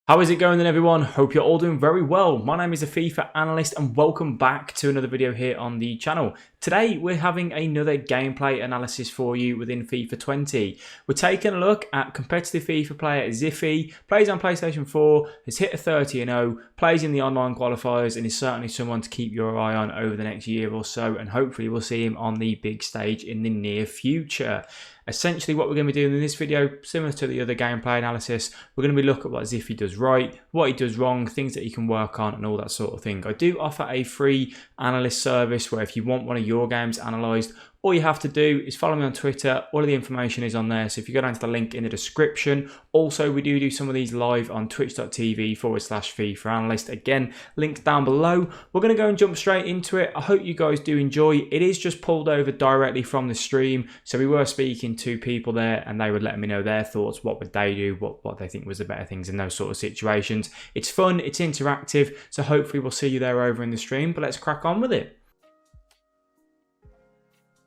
How is it going then, everyone? Hope you're all doing very well. My name is the FIFA Analyst and welcome back to another video here on the channel. Today we're having another gameplay analysis for you within FIFA 20. We're taking a look at competitive FIFA player Ziffy, plays on PlayStation 4, has hit a 30-0, plays in the online qualifiers and is certainly someone to keep your eye on over the next year or so, and hopefully we'll see him on the big stage in the near future. Essentially what we're going to be doing in this video, similar to the other gameplay analysis, we're going to be looking at what Ziffy does right, what he does wrong, things that he can work on and all that sort of thing. I do offer a free analyst service where if you want one of your games analysed, all you have to do is follow me on Twitter. All of the information is on there. So if you go down to the link in the description. Also, we do some of these live on twitch.tv/FIFA Analyst. Again, links down below. We're going to go and jump straight into it. I hope you guys do enjoy. It is just pulled over directly from the stream. So we were speaking to people there and they would let me know their thoughts. What would they do? What they think was the better things in those sort of situations. It's fun. It's interactive. So hopefully we'll see you there over in the stream. But let's crack on with it.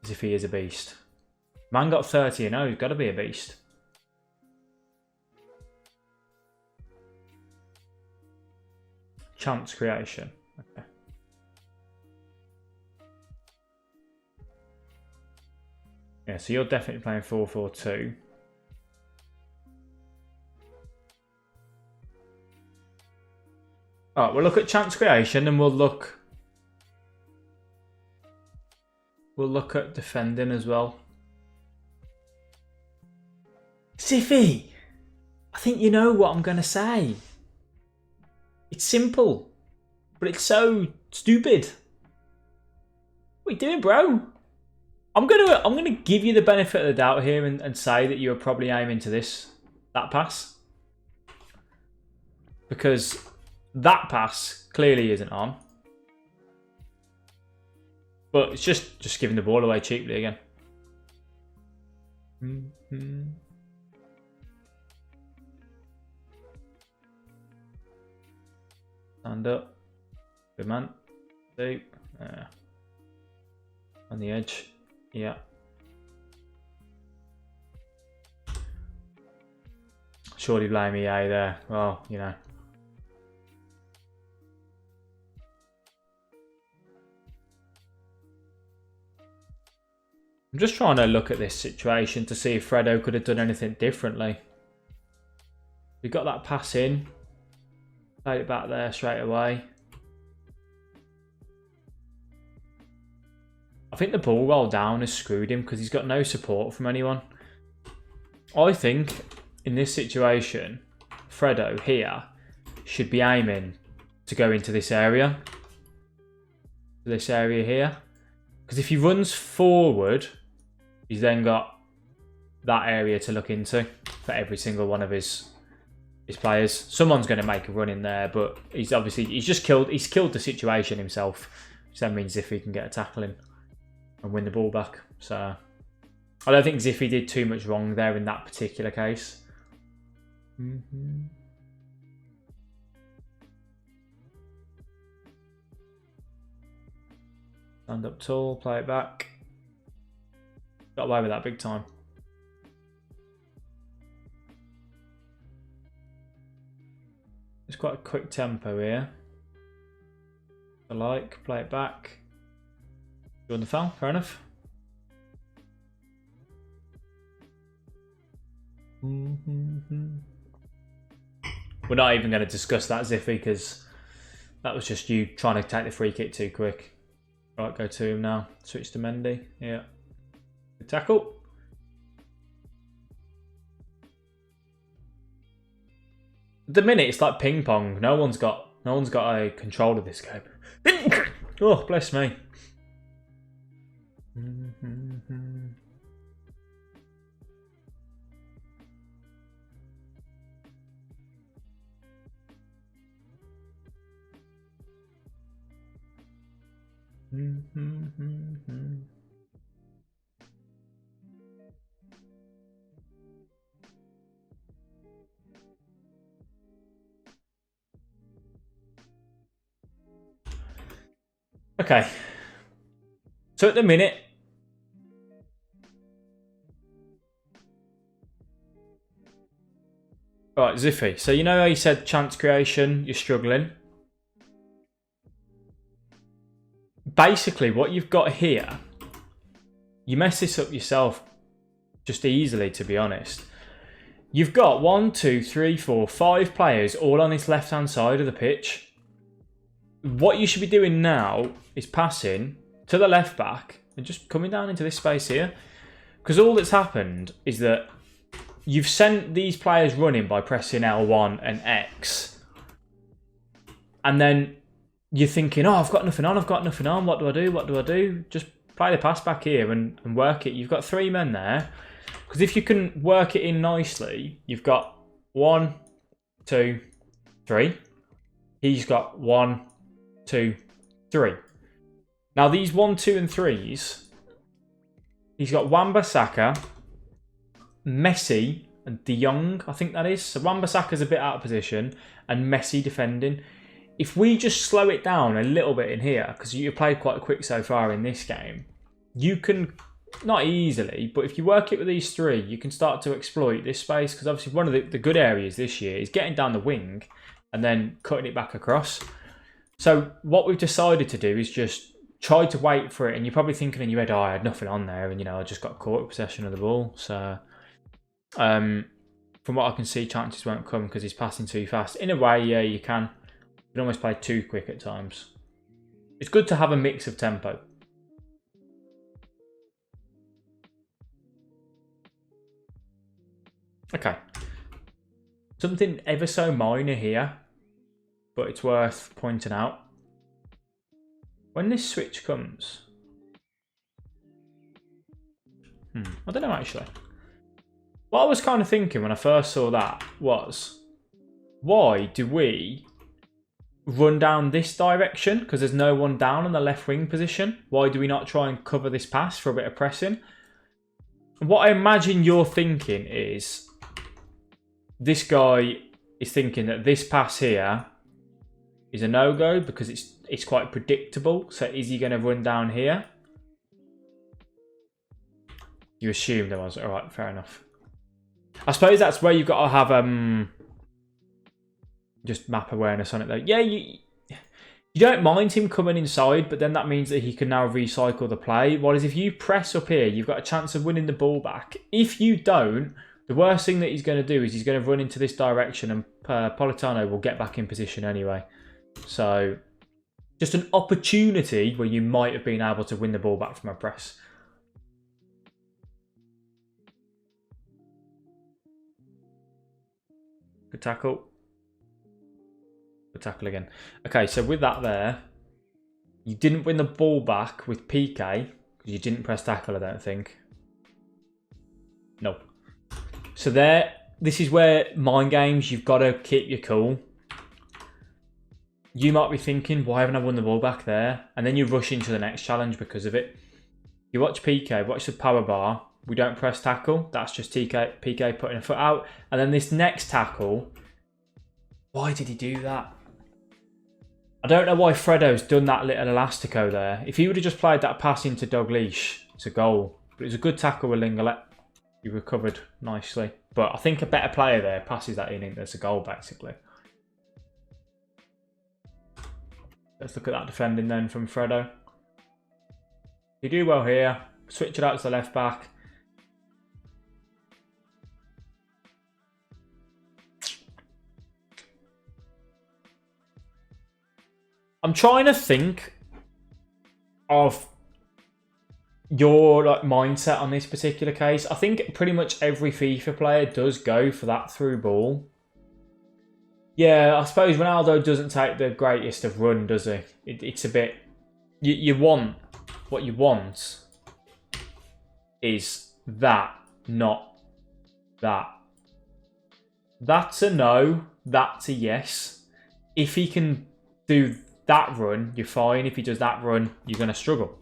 As if he is a beast. Man got 30-0, he's got to be a beast. Chance creation. Okay. Yeah, so you're definitely playing 4-4-2. Alright, we'll look at chance creation and we'll look at defending as well. Ziffy! I think you know what I'm going to say. It's simple, but it's so stupid. What are you doing, bro? I'm gonna give you the benefit of the doubt here and say that you were probably aiming to that pass. Because that pass clearly isn't on. But it's just giving the ball away cheaply again. Stand up. Good man. Two. On the edge. Yeah. Surely blame EA there. Well, you know. I'm just trying to look at this situation to see if Fredo could have done anything differently. We got that pass in. Played it back there straight away. I think the ball roll down has screwed him because he's got no support from anyone. I think in this situation, Fredo here should be aiming to go into this area. This area here. Because if he runs forward, he's then got that area to look into for every single one of his players. Someone's going to make a run in there, but he's killed the situation himself. Which then means Ziffy can get a tackle in and win the ball back. So I don't think Ziffy did too much wrong there in that particular case. Stand up tall, play it back. Got away with that big time. It's quite a quick tempo here. I like, play it back. You on the foul, fair enough. We're not even going to discuss that, Ziffy, because that was just you trying to take the free kick too quick. Right, go to him now. Switch to Mendy. Yeah. Good tackle. At the minute, it's like ping pong. No one's got a control of this game. Oh, bless me. Okay. So at the minute, Right, Ziffy. So you know how you said chance creation, you're struggling? Basically, what you've got here, you mess this up yourself just easily, to be honest. You've got 1, 2, 3, 4, 5 players all on this left-hand side of the pitch. What you should be doing now is passing to the left back and just coming down into this space here. Because all that's happened is that you've sent these players running by pressing L1 and X. And then you're thinking, oh, I've got nothing on, what do I do, what do I do? Just play the pass back here and work it. You've got 3 men there. Because if you can work it in nicely, you've got 1, 2, 3. He's got 1, 2, 3. Now these 1, 2 and 3s, he's got Wan-Bissaka, Messi and De Jong, I think that is. So Wan-Bissaka's a bit out of position and Messi defending. If we just slow it down a little bit in here, because you played quite quick so far in this game, you can, not easily, but if you work it with these 3, you can start to exploit this space. Because obviously one of the good areas this year is getting down the wing and then cutting it back across. So what we've decided to do is just try to wait for it. And you're probably thinking in your head, oh, I had nothing on there. And, I just got caught with possession of the ball. So from what I can see, chances won't come because he's passing too fast. In a way, yeah, you can. You can almost play too quick at times. It's good to have a mix of tempo. Okay. Something ever so minor here, but it's worth pointing out. When this switch comes... I don't know actually. What I was kind of thinking when I first saw that was, why do we run down this direction? Because there's no one down on the left wing position. Why do we not try and cover this pass for a bit of pressing? What I imagine you're thinking is, this guy is thinking that this pass here is a no-go because it's quite predictable. So is he going to run down here? You assume there was. All right, fair enough. I suppose that's where you've got to have just map awareness on it though. Yeah, you don't mind him coming inside, but then that means that he can now recycle the play. Whereas if you press up here, you've got a chance of winning the ball back. If you don't, the worst thing that he's going to do is he's going to run into this direction and Politano will get back in position anyway. So just an opportunity where you might have been able to win the ball back from a press. Good tackle. Good tackle again. Okay, so with that there, you didn't win the ball back with PK because you didn't press tackle, I don't think. No. So there, this is where mind games, you've got to keep your cool. You might be thinking, why haven't I won the ball back there? And then you rush into the next challenge because of it. You watch PK, watch the power bar. We don't press tackle. That's just PK putting a foot out. And then this next tackle, why did he do that? I don't know why Fredo's done that little elastico there. If he would have just played that pass into Dalglish, it's a goal. But it was a good tackle with Linglet. He recovered nicely. But I think a better player there passes that in and there's a goal, basically. Let's look at that defending then from Fredo. You do well here. Switch it out to the left back. I'm trying to think of your mindset on this particular case. I think pretty much every FIFA player does go for that through ball. Yeah, I suppose Ronaldo doesn't take the greatest of run, does he? It's a bit... You want... What you want is that, not that. That's a no. That's a yes. If he can do that run, you're fine. If he does that run, you're going to struggle.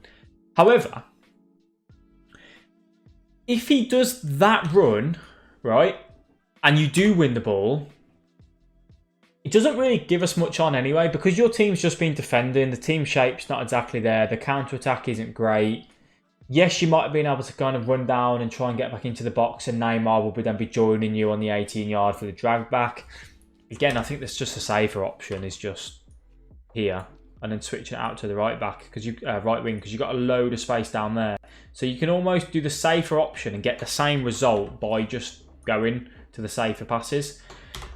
However, if he does that run, right, and you do win the ball, it doesn't really give us much on anyway, because your team's just been defending. The team shape's not exactly there. The counter-attack isn't great. Yes, you might have been able to kind of run down and try and get back into the box, and Neymar will then be joining you on the 18-yard for the drag back. Again, I think that's just a safer option, is just here and then switching it out to the right back, because you right wing, because you've got a load of space down there. So you can almost do the safer option and get the same result by just going to the safer passes.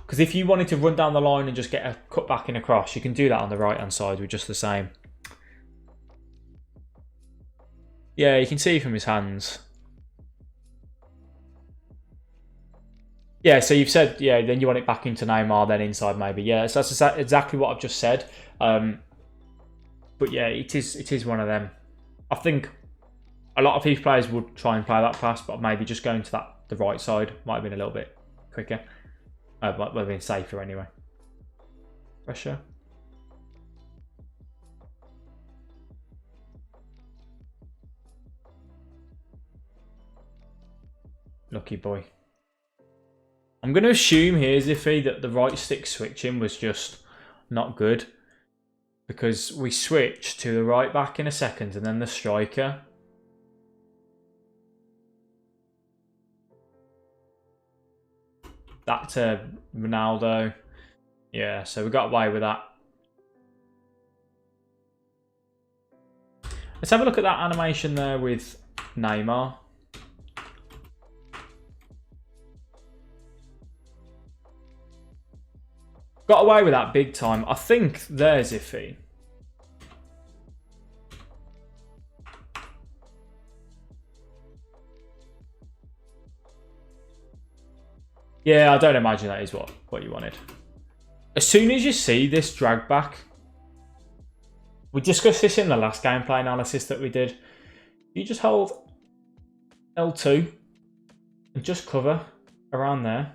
Because if you wanted to run down the line and just get a cut back and across, you can do that on the right hand side with just the same. Yeah, you can see from his hands. Yeah, so you've said, yeah, then you want it back into Neymar, then inside maybe. Yeah, so that's exactly what I've just said. But yeah, it is one of them. I think a lot of FIFA players would try and play that pass, but maybe just going to the right side might have been a little bit quicker. Might have been safer anyway. Pressure. Lucky boy. I'm going to assume here, Ziffy, that the right stick switching was just not good, because we switched to the right back in a second and then the striker. That to Ronaldo. Yeah, so we got away with that. Let's have a look at that animation there with Neymar. Got away with that big time. I think there's Iffy. Yeah, I don't imagine that is what you wanted. As soon as you see this drag back, we discussed this in the last gameplay analysis that we did. You just hold L2 and just cover around there.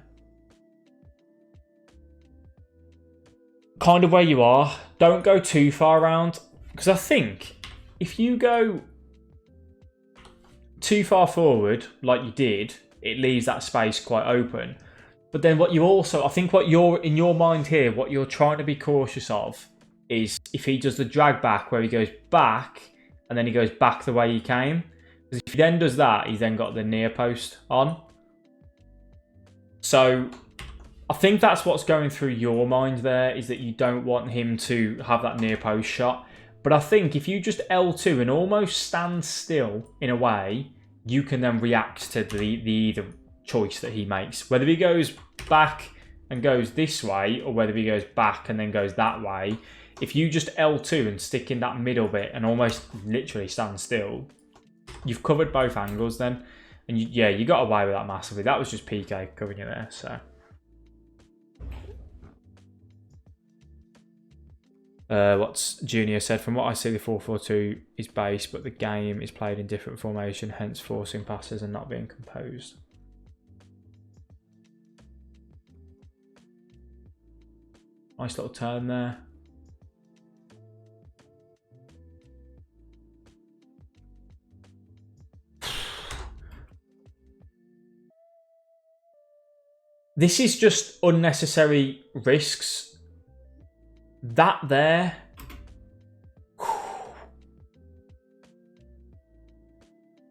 Kind of where you are. Don't go too far around, because I think if you go too far forward like you did, it leaves that space quite open. But then what you also, I think what you're, in your mind here, what you're trying to be cautious of is if he does the drag back where he goes back and then he goes back the way he came. Because if he then does that, he's then got the near post on. So I think that's what's going through your mind there, is that you don't want him to have that near post shot. But I think if you just L2 and almost stand still in a way, you can then react to the choice that he makes. Whether he goes back and goes this way, or whether he goes back and then goes that way, if you just L2 and stick in that middle bit and almost literally stand still, you've covered both angles then. And you got away with that massively. That was just PK covering you there, so. What's Junior said, from what I see, the 4-4-2 is base, but the game is played in different formation, hence forcing passes and not being composed. Nice little turn there. This is just unnecessary risks. That there.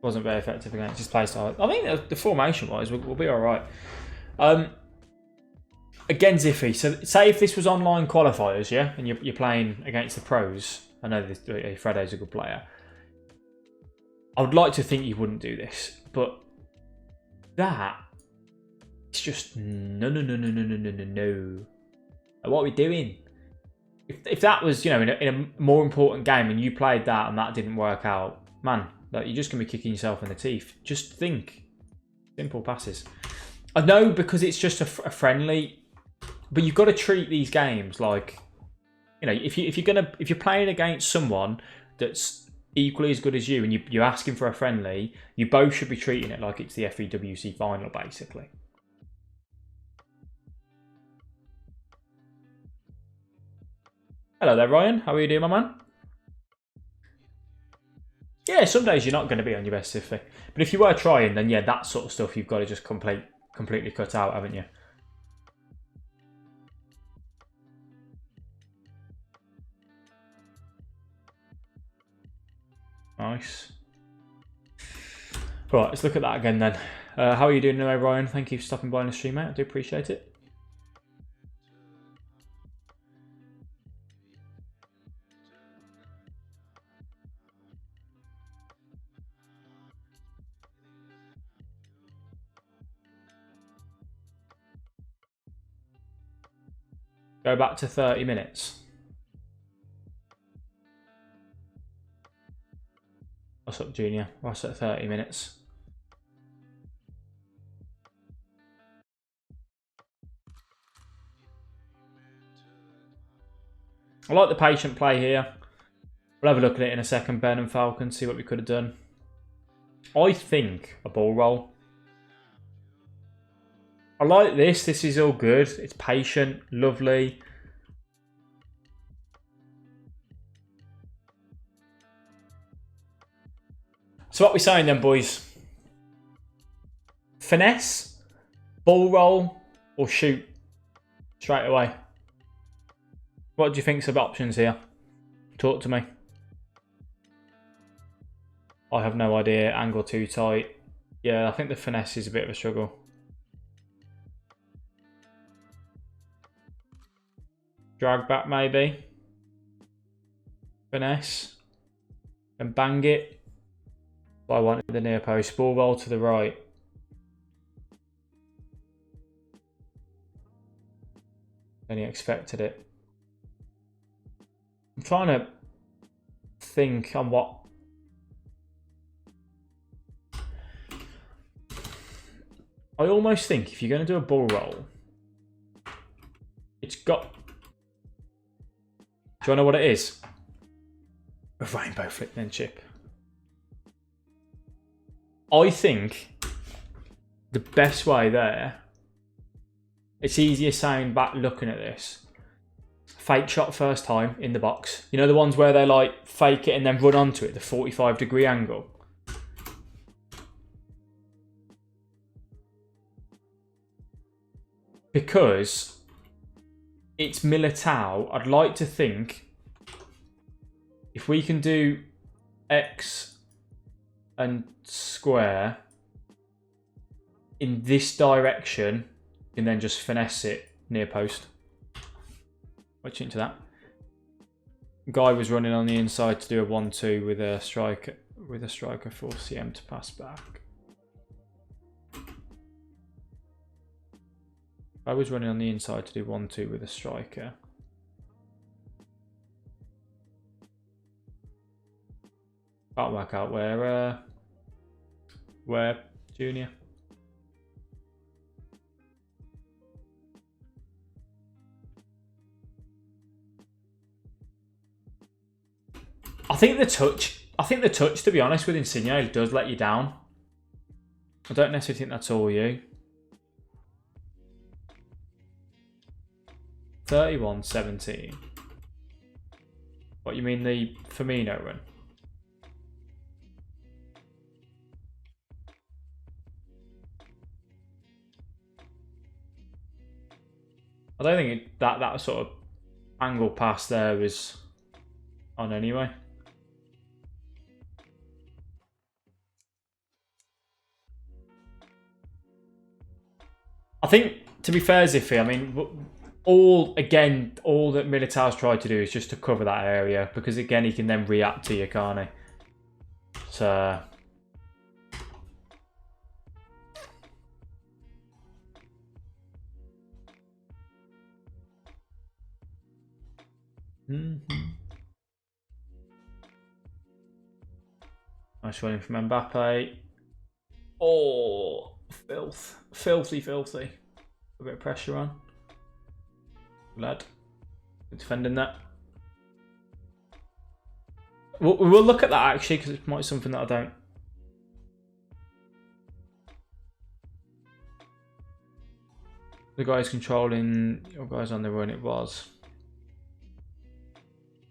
Wasn't very effective against his playstyle. I think the formation-wise, we'll be all right. Again, Ziffy. So, say if this was online qualifiers, yeah, and you're playing against the pros. I know Fredo's a good player. I would like to think you wouldn't do this, but it's just no. What are we doing? If that was, in a more important game and you played that and that didn't work out, man, like, you're just gonna be kicking yourself in the teeth. Just think, simple passes. I know, because it's just a friendly, but you've got to treat these games like, if you're playing against someone that's equally as good as you and you're asking for a friendly, you both should be treating it like it's the FEWC final, basically. Hello there, Ryan. How are you doing, my man? Yeah, some days you're not going to be on your best Iffy. But if you were trying, then yeah, that sort of stuff you've got to just completely cut out, haven't you? Nice. Right, let's look at that again then. How are you doing today, Ryan? Thank you for stopping by on the stream, mate. I do appreciate it. Go back to 30 minutes. What's up, Junior? What's at 30 minutes? I like the patient play here. We'll have a look at it in a second, Ben and Falcon, see what we could have done. I think a ball roll. I like this. This is all good. It's patient, lovely. So what we're saying then, boys? Finesse, ball roll, or shoot straight away? What do you think's of options here? Talk to me. I have no idea. Angle too tight. Yeah, I think the finesse is a bit of a struggle. Drag back maybe. Finesse. And bang it. I wanted the near post. Ball roll to the right. Then he expected it. I'm trying to think on what. I almost think if you're going to do a ball roll, it's got. Do you know what it is? A rainbow flick then chip. I think the best way there, it's easier saying back looking at this. Fake shot first time in the box. You know the ones where they like fake it and then run onto it, the 45-degree angle. Because it's Militao, I'd like to think if we can do X and square in this direction and then just finesse it near post. Watch into that. Guy was running on the inside to do a 1-2 with a striker for CM to pass back. I was running on the inside to do 1-2 with a striker. Can't work out where Junior. I think the touch, to be honest, with Insigne does let you down. I don't necessarily think that's all you. 31-17. What, you mean the Firmino run? I don't think that sort of angle pass there was on anyway. I think, to be fair, Ziffy, I mean, all that Militao's tried to do is just to cover that area, because again, he can then react to you, can't he? So nice running from Mbappe. Oh, filthy. A bit of pressure on. Lad, defending that. We'll look at that actually, because it might be something that I don't. The guy's controlling. Your guy's on the run. It was.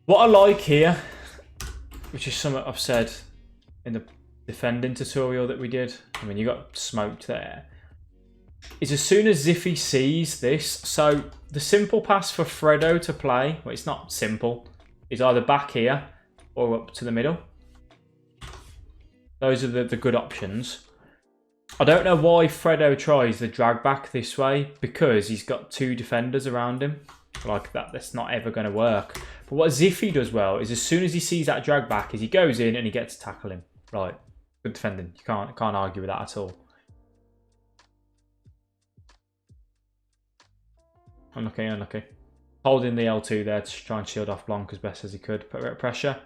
What I like here, which is something I've said in the defending tutorial that we did. I mean, you got smoked there. Is as soon as Ziffy sees this, so the simple pass for Fredo to play, well, it's not simple, is either back here or up to the middle. Those are the good options. I don't know why Fredo tries the drag back this way, because he's got 2 defenders around him. Like that, that's not ever going to work. But what Ziffy does well is as soon as he sees that drag back, is he goes in and he gets to tackle him. Right, good defending. You can't argue with that at all. Unlucky, unlucky. Holding the L2 there to try and shield off Blanc as best as he could. Put a bit of pressure.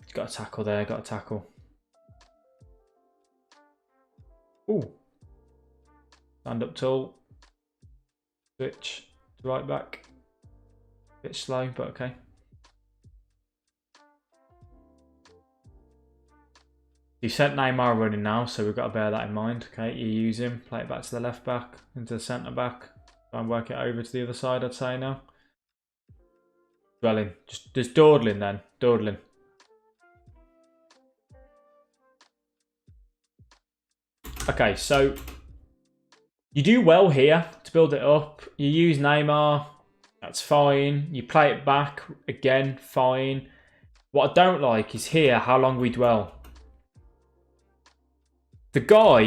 He's got a tackle there, got a tackle. Ooh. Stand up tall. Switch to right back. Bit slow, but okay. You sent Neymar running now, so we've got to bear that in mind. Okay, you use him. Play it back to the left back, into the centre back. Try and work it over to the other side, I'd say now. Dwelling. Just dawdling then. Dawdling. Okay, so you do well here to build it up. You use Neymar, that's fine. You play it back, again, fine. What I don't like is here how long we dwell. The guy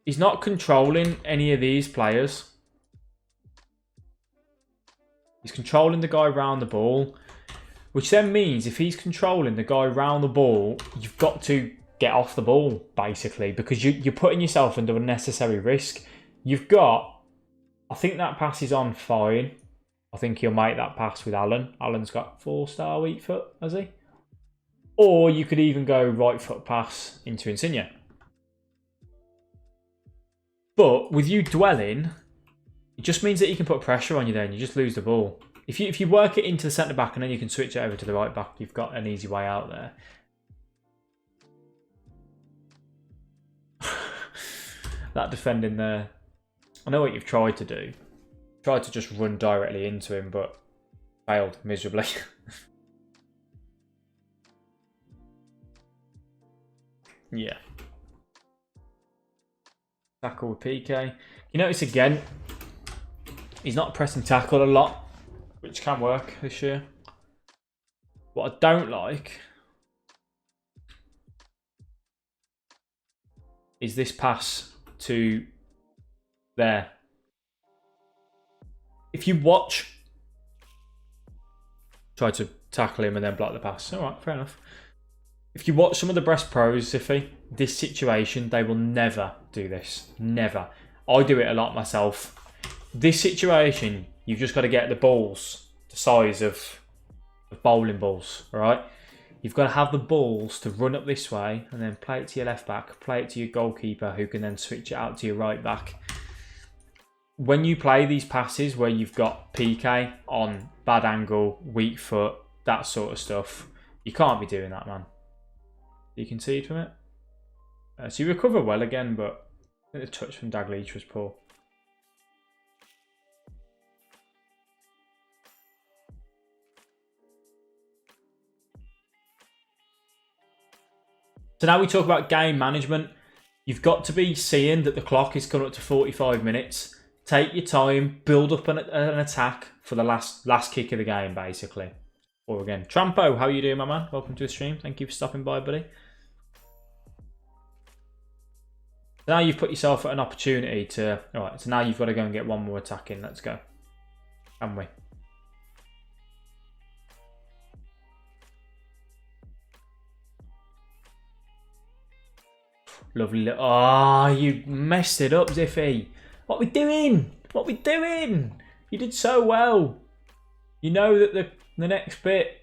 he's not controlling any of these players. He's controlling the guy around the ball, which then means if he's controlling the guy around the ball, you've got to get off the ball, basically, because you're putting yourself under unnecessary risk. You've got, I think that pass is on fine. I think he'll make that pass with Alan. Alan's got 4-star weak foot, has he? Or you could even go right foot pass into Insigne. But with you dwelling, it just means that you can put pressure on you then. You just lose the ball. If you work it into the centre back and then you can switch it over to the right back, you've got an easy way out there. That defending there. I know what you've tried to do. Tried to just run directly into him, but failed miserably. Yeah. Tackle with PK. You notice again, he's not pressing tackle a lot, which can work this year. What I don't like is this pass to there. If you watch, try to tackle him and then block the pass. All right, fair enough. If you watch some of the Brest pros, Ziffy, this situation, they will never do this. Never. I do it a lot myself. This situation, you've just got to get the balls the size of bowling balls, all right? You've got to have the balls to run up this way and then play it to your left back, play it to your goalkeeper who can then switch it out to your right back. When you play these passes where you've got PK on bad angle, weak foot, that sort of stuff, you can't be doing that, man. You concede from it. So you recover well again, but I think the touch from Dalglish was poor. So now we talk about game management. You've got to be seeing that the clock is coming up to 45 minutes. Take your time, build up an attack for the last kick of the game, basically. Or again, Trampo, how are you doing, my man? Welcome to the stream. Thank you for stopping by, buddy. Now you've put yourself at an opportunity to... Alright, so now you've got to go and get one more attack in. Let's go. Haven't we? Lovely. Oh, you messed it up, Ziffy. What are we doing? What are we doing? You did so well. You know that the next bit...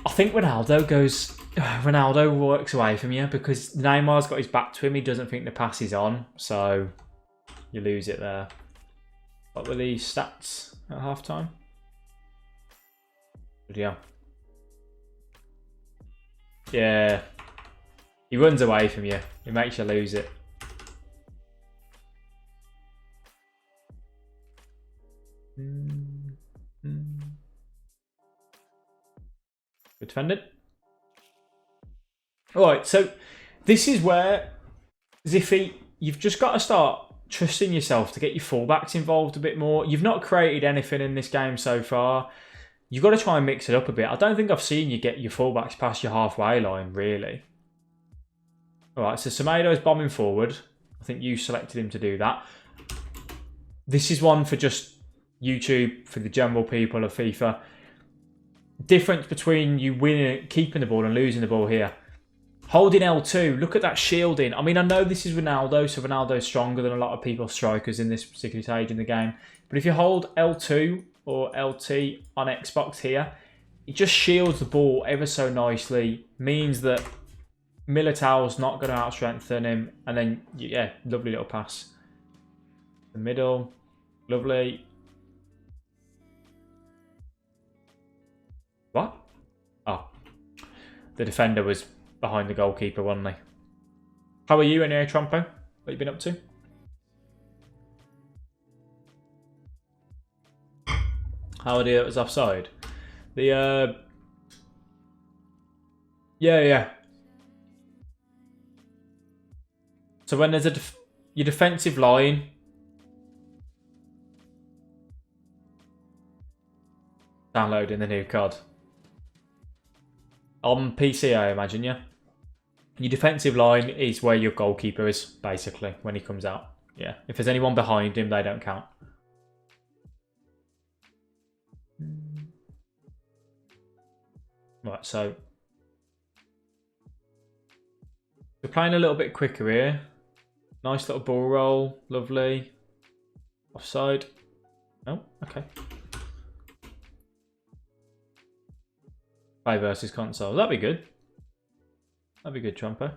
I think Ronaldo works away from you because Neymar's got his back to him. He doesn't think the pass is on, so you lose it there. What were the stats at halftime? Yeah. Yeah. He runs away from you. He makes you lose it. Good defended. Alright, so this is where, Ziffy, you've just got to start trusting yourself to get your fullbacks involved a bit more. You've not created anything in this game so far. You've got to try and mix it up a bit. I don't think I've seen you get your fullbacks past your halfway line, really. All right, so Semedo's bombing forward. I think you selected him to do that. This is one for just YouTube, for the general people of FIFA. Difference between you winning, keeping the ball and losing the ball here. Holding L2, look at that shielding. I mean, I know this is Ronaldo, so Ronaldo's stronger than a lot of people strikers in this particular stage in the game. But if you hold L2 or LT on Xbox here, it just shields the ball ever so nicely. Means that Militao's not going to out-strengthen him. And then, yeah, lovely little pass. The middle, lovely. What? Oh, the defender was behind the goalkeeper, wasn't he? How are you anyway, Trompo? What have you been up to? How are it was offside? The yeah. So when there's your defensive line, downloading the new card on PC, I imagine, yeah. Your defensive line is where your goalkeeper is, basically, when he comes out. Yeah, if there's anyone behind him, they don't count. Right, so we're playing a little bit quicker here. Nice little ball roll, lovely. Offside. Oh, okay. Play versus console. That'd be good. That'd be good, Trumpo.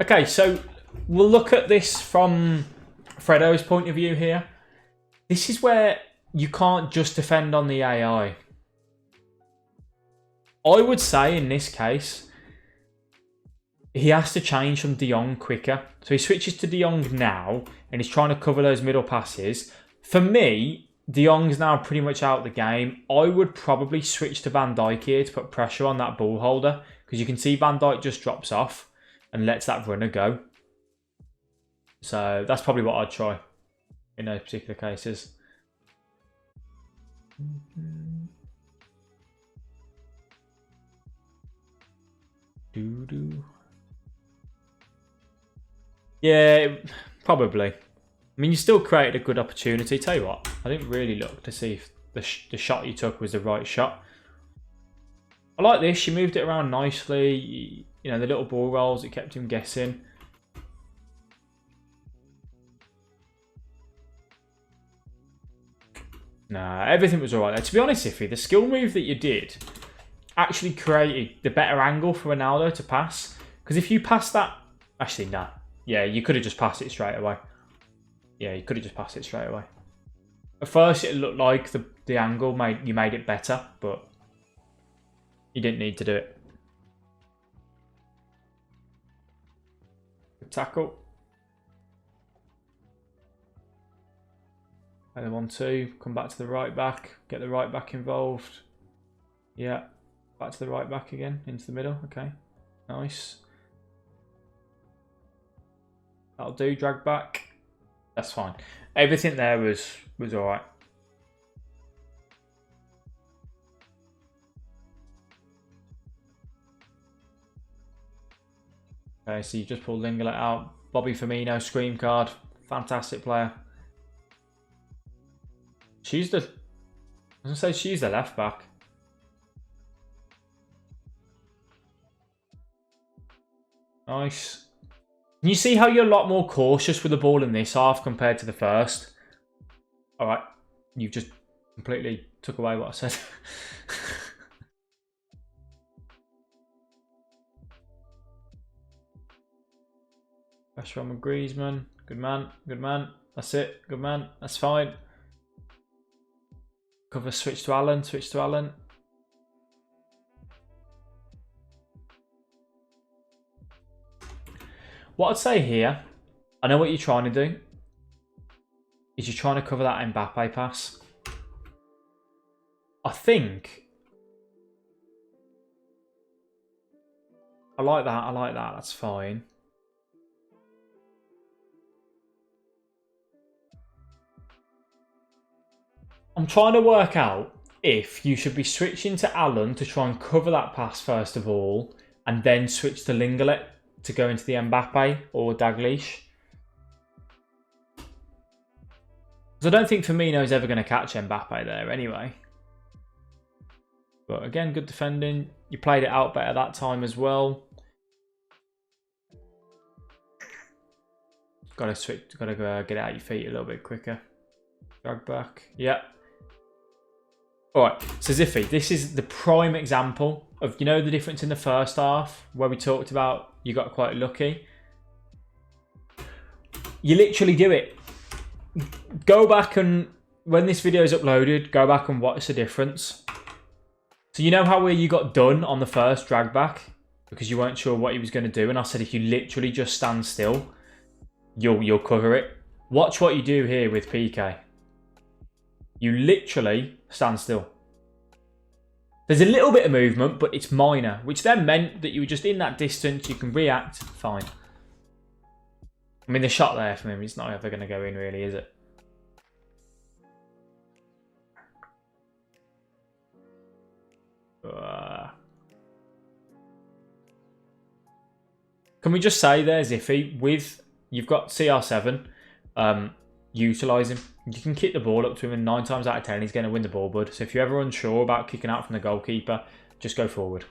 Okay, so we'll look at this from Fredo's point of view here. This is where you can't just defend on the AI. I would say in this case, he has to change from De Jong quicker. So he switches to De Jong now, and he's trying to cover those middle passes. For me, De Jong's now pretty much out of the game. I would probably switch to Van Dijk here to put pressure on that ball holder, because you can see Van Dijk just drops off and lets that runner go. So that's probably what I'd try in those particular cases. Yeah, probably. I mean, you still created a good opportunity. Tell you what, I didn't really look to see if the shot you took was the right shot. I like this. You moved it around nicely. You know, the little ball rolls, it kept him guessing. Nah, everything was alright there. To be honest, Iffy, the skill move that you did actually created the better angle for Ronaldo to pass. Because if you pass that... Actually, nah. Yeah, you could have just passed it straight away. Yeah, you could have just passed it straight away. At first, it looked like the angle you made it better, but you didn't need to do it. Good tackle. And then 1-2, come back to the right back, get the right back involved. Yeah, back to the right back again, into the middle. Okay, nice. That'll do, drag back. That's fine. Everything there was all right. Okay, so you just pulled Linglet out. Bobby Firmino, scream card. Fantastic player. I was going to say she's the left back. Nice. Can you see how you're a lot more cautious with the ball in this half compared to the first? Alright. You've just completely took away what I said. Pressure on Griezmann. Good man. Good man. That's it. Good man. That's fine. Cover, switch to Allen. Switch to Allen. What I'd say here, I know what you're trying to do, is you're trying to cover that Mbappe pass. I think... I like that, that's fine. I'm trying to work out if you should be switching to Allen to try and cover that pass first of all, and then switch to Linglet to go into the Mbappe or Dalglish. Because I don't think Firmino is ever going to catch Mbappe there anyway. But again, good defending. You played it out better that time as well. Got to switch. Got to get out your feet a little bit quicker. Drag back. Yeah. All right. So Ziffy, this is the prime example of, you know, the difference in the first half where we talked about you got quite lucky. You literally do it. Go back and when this video is uploaded, go back and watch the difference. So you know how where you got done on the first drag back because you weren't sure what he was going to do, and I said if you literally just stand still, you'll cover it. Watch what you do here with PK. You literally stand still. There's a little bit of movement, but it's minor, which then meant that you were just in that distance. You can react fine. I mean, the shot there from him, it's not ever going to go in, really, is it? Can we just say there, Ziffy, with you've got CR7, utilise him. You can kick the ball up to him, and 9 times out of 10 he's going to win the ball, bud. So if you're ever unsure about kicking out from the goalkeeper, just go forward.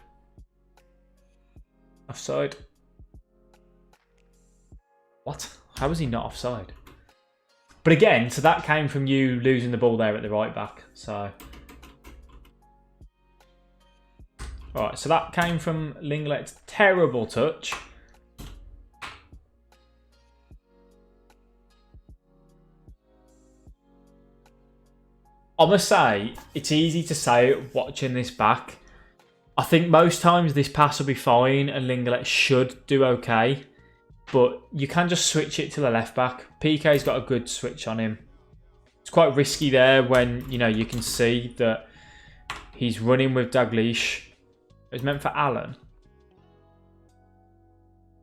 Offside. What? How was he not offside? But again, so that came from you losing the ball there at the right back. So, all right. So that came from Linglet's terrible touch. I must say, it's easy to say it watching this back. I think most times this pass will be fine and Linglet should do okay. But you can just switch it to the left back. PK's got a good switch on him. It's quite risky there when, you know, you can see that he's running with Dalglish. It's meant for Allen.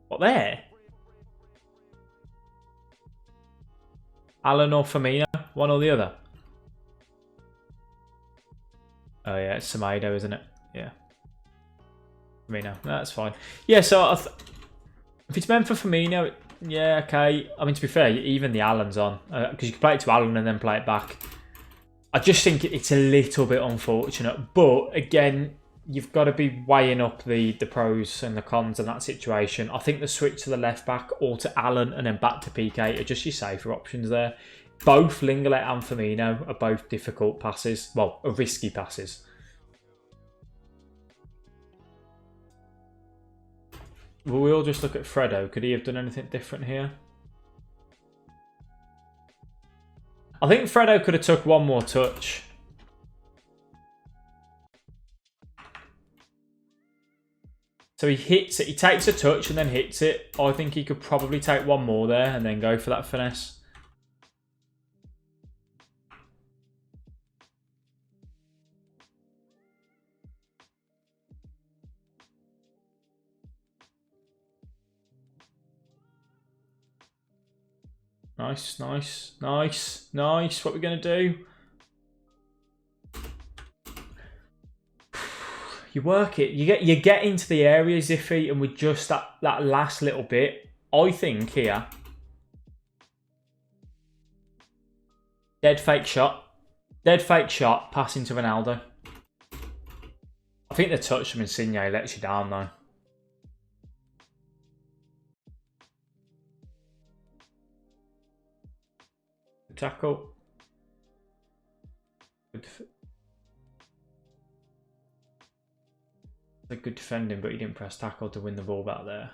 What there? Allen or Firmino? One or the other? Oh yeah, it's Semedo, isn't it? Yeah. Firmino. That's fine. Yeah, so if it's meant for Firmino, yeah, okay. I mean, to be fair, even the Allen's on. Because you can play it to Allen and then play it back. I just think it's a little bit unfortunate. But, again, you've got to be weighing up the pros and the cons in that situation. I think the switch to the left back or to Allen and then back to PK are just your safer options there. Both Linglet and Firmino are both difficult passes. Well, are risky passes. Will we all just look at Fredo? Could he have done anything different here? I think Fredo could have took one more touch. So he hits it. He takes a touch and then hits it. I think he could probably take one more there and then go for that finesse. Nice, nice, nice, nice. What are we going to do? You work it. You get into the area, Ziffy, and with just that last little bit, I think here, dead fake shot, pass into Ronaldo. I think the touch from Insigne lets you down though. Tackle. Good defending, but he didn't press tackle to win the ball back there.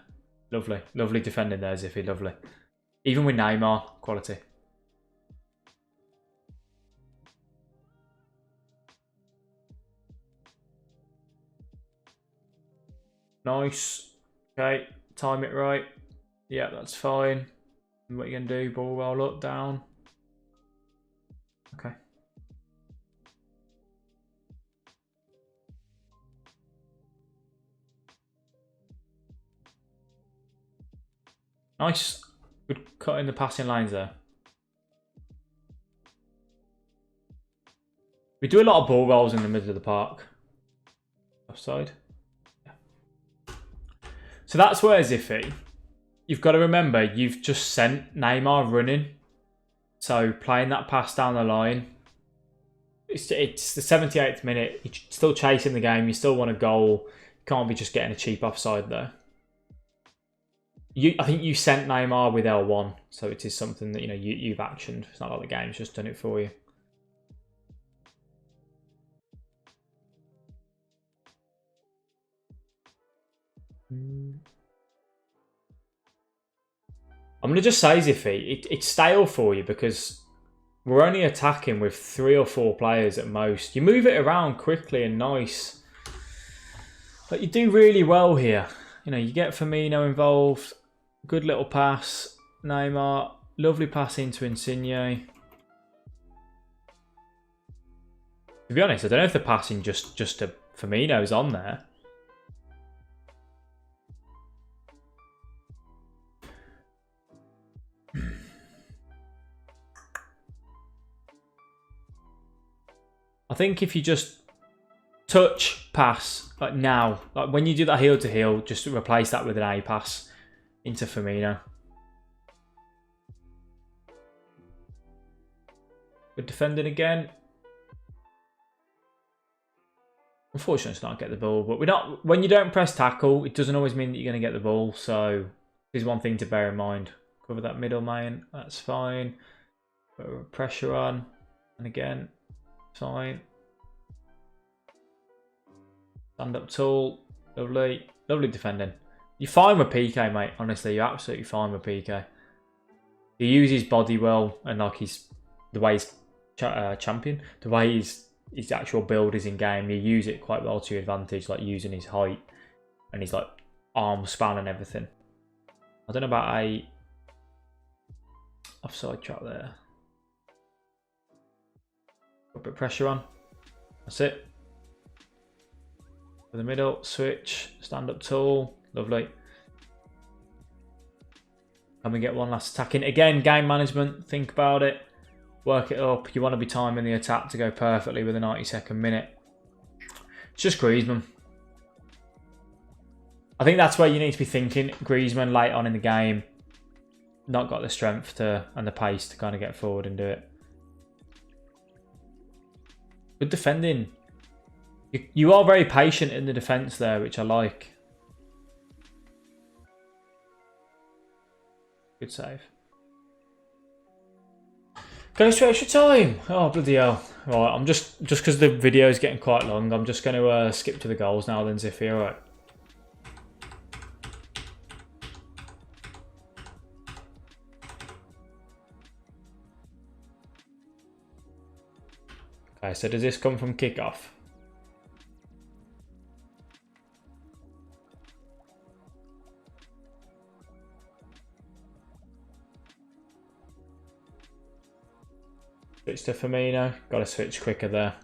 Lovely. Lovely defending there, Ziffy. Lovely. Even with Neymar, quality. Nice. Okay. Time it right. Yeah, that's fine. And what are you going to do? Ball roll up, down. Okay. Nice. Good cut in the passing lines there. We do a lot of ball rolls in the middle of the park. Offside. Yeah. So that's where it's iffy. You've got to remember, you've just sent Neymar running. So playing that pass down the line. It's the 78th minute. You're still chasing the game. You still want a goal. You can't be just getting a cheap offside there. I think you sent Neymar with L1, so it is something that you've actioned. It's not like the game's just done it for you. I'm going to just say, Ziffy, it's stale for you because we're only attacking with 3 or 4 players at most. You move it around quickly and nice. But you do really well here. You get Firmino involved. Good little pass. Neymar. Lovely pass into Insigne. To be honest, I don't know if the passing just to Firmino's on there. I think if you just touch, pass, like now, like when you do that heel to heel, just replace that with an A pass into Firmino. Good defending again. Unfortunately, it's not get the ball, but we're not. When you don't press tackle, it doesn't always mean that you're going to get the ball. So there's one thing to bear in mind. Cover that middle man. That's fine. Put pressure on, and again, fine. Stand up tall. Lovely. Lovely defending. You're fine with PK, mate. Honestly, you're absolutely fine with PK. He uses his body well, and like the way he's champion, the way his actual build is in game, you use it quite well to your advantage, like using his height and his like arm span and everything. I don't know about a offside trap there. Put a bit of pressure on. That's it. For the middle, switch, stand up tall, lovely. Can we get one last attack in? Again, game management, think about it. Work it up. You want to be timing the attack to go perfectly with a 92nd minute. It's just Griezmann. I think that's where you need to be thinking. Griezmann late on in the game. Not got the strength to and the pace to kind of get forward and do it. Good defending. You are very patient in the defence there, which I like. Good save. Goes to extra time. Oh, bloody hell. Right, I'm just because the video is getting quite long, I'm just going to skip to the goals now then, Ziffy. Alright. Okay, so does this come from kickoff? Switch to Firmino. Got to switch quicker there.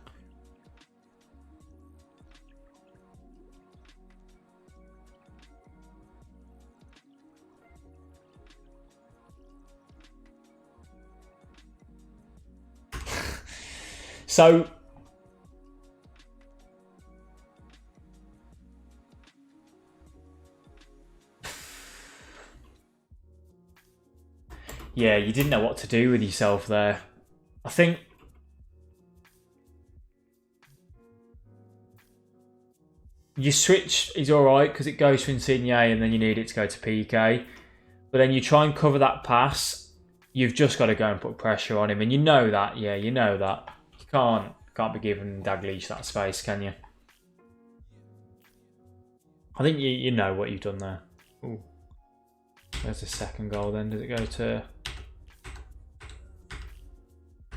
So yeah, you didn't know what to do with yourself there. I think your switch is alright because it goes to Insigne and then you need it to go to PK. But then you try and cover that pass, you've just got to go and put pressure on him. And you know that, yeah, you know that. You can't be giving Dalglish that space, can you? I think you know what you've done there. Ooh. There's the second goal then. Does it go to...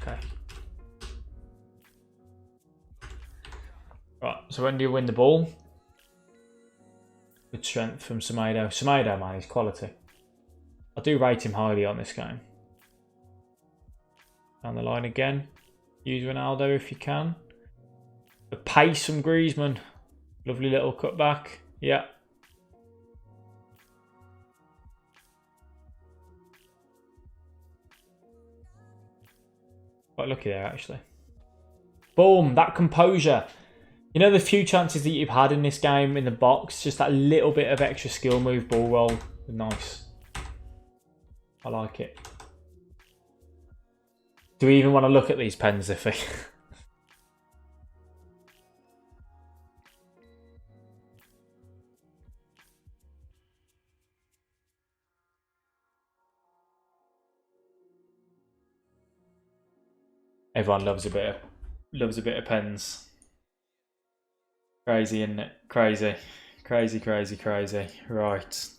Okay. Right, so when do you win the ball? Good strength from Semedo. Semedo, man, he's quality. I do rate him highly on this game. Down the line again. Use Ronaldo if you can. The pace from Griezmann. Lovely little cutback. Yeah. Quite lucky there, actually. Boom, that composure. You know the few chances that you've had in this game in the box, just that little bit of extra skill move, ball roll. Nice. I like it. Do we even want to look at these pens, Iffy? Everyone loves a bit of pens. Crazy, isn't it? Crazy. Crazy, crazy, crazy. Right.